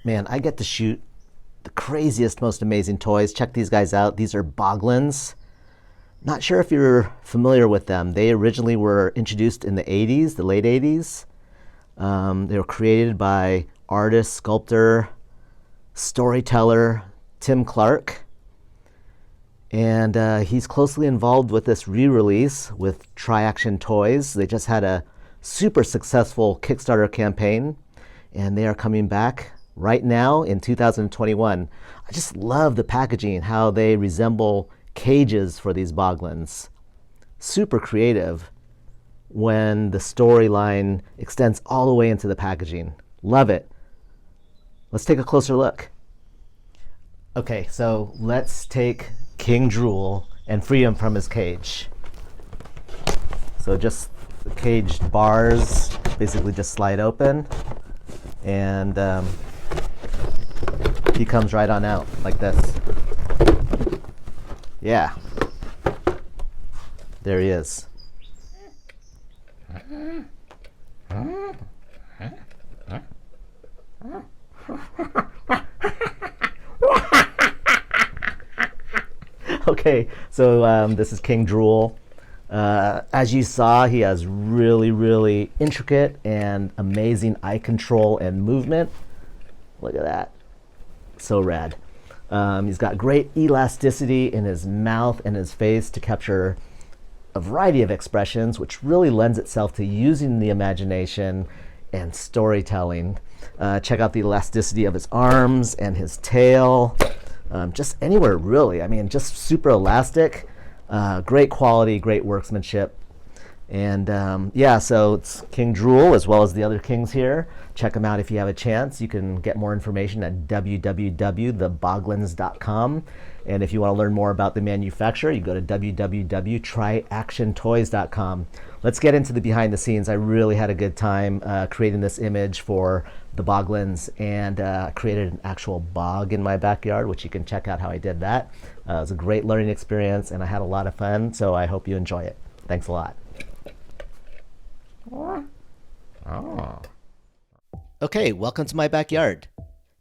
Man, I get to shoot the craziest, most amazing toys. Check these guys out. These are Boglins. Not sure if you're familiar with them. They originally were introduced in the 80s, the late 80s. They were created by artist, sculptor, storyteller Tim Clark. And he's closely involved with this re-release with Tri-Action Toys. They just had a super successful Kickstarter campaign, and they are coming back right now in 2021. I just love the packaging, how they resemble cages for these Boglins. Super creative when the storyline extends all the way into the packaging. Love it. Let's take a closer look. Okay, so let's take King Drool and free him from his cage. So just the cage bars basically just slide open, and he comes right on out like this. Yeah, there he is. Okay, so this is King Drool. As you saw, he has really, really intricate and amazing eye control and movement. Look at that. So rad. He's got great elasticity in his mouth and his face to capture a variety of expressions, which really lends itself to using the imagination and storytelling. Check out the elasticity of his arms and his tail. Just anywhere, really. I mean, just super elastic. Great quality, great workmanship. And yeah, so it's King Drool as well as the other kings here. Check them out if you have a chance. You can get more information at www.theboglins.com. And if you want to learn more about the manufacturer, you go to www.triactiontoys.com. Let's get into the behind the scenes. I really had a good time creating this image for the Boglins, and created an actual bog in my backyard, which you can check out how I did that. It was a great learning experience, and I had a lot of fun, so I hope you enjoy it. Thanks a lot. Okay, welcome to my backyard.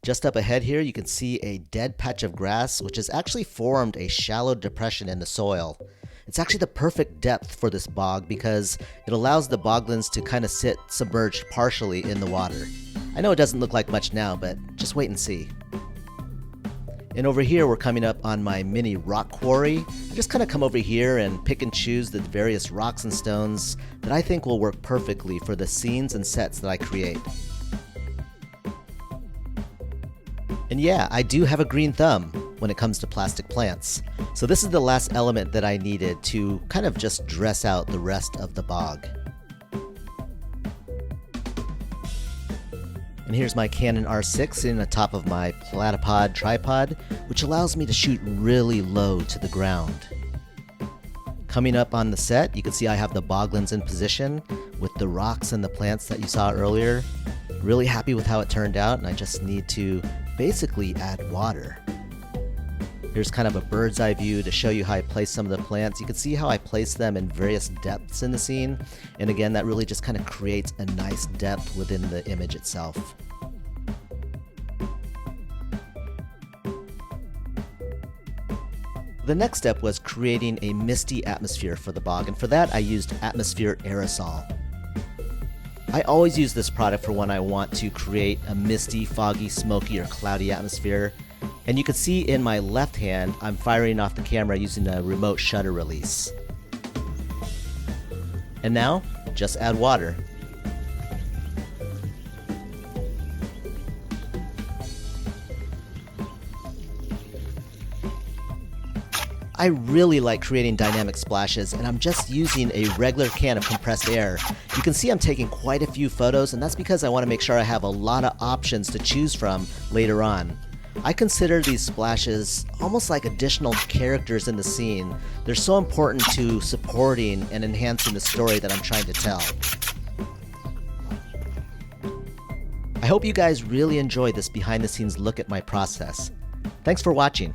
Just up ahead here, you can see a dead patch of grass, which has actually formed a shallow depression in the soil. It's actually the perfect depth for this bog because it allows the Boglins to kind of sit submerged partially in the water. I know it doesn't look like much now, but just wait and see. And over here, we're coming up on my mini rock quarry. I just kind of come over here and pick and choose the various rocks and stones that I think will work perfectly for the scenes and sets that I create. And yeah, I do have a green thumb when it comes to plastic plants. So this is the last element that I needed to kind of just dress out the rest of the bog. And here's my Canon R6 sitting on top of my platypod tripod, which allows me to shoot really low to the ground. Coming up on the set, you can see I have the Boglins in position with the rocks and the plants that you saw earlier. Really happy with how it turned out, and I just need to basically add water. Here's kind of a bird's eye view to show you how I place some of the plants. You can see how I place them in various depths in the scene. And again, that really just kind of creates a nice depth within the image itself. The next step was creating a misty atmosphere for the bog, and for that I used atmosphere aerosol. I always use this product for when I want to create a misty, foggy, smoky, or cloudy atmosphere. And you can see in my left hand, I'm firing off the camera using a remote shutter release. And now, just add water. I really like creating dynamic splashes, and I'm just using a regular can of compressed air. You can see I'm taking quite a few photos, and that's because I want to make sure I have a lot of options to choose from later on. I consider these splashes almost like additional characters in the scene. They're so important to supporting and enhancing the story that I'm trying to tell. I hope you guys really enjoy this behind the scenes look at my process. Thanks for watching.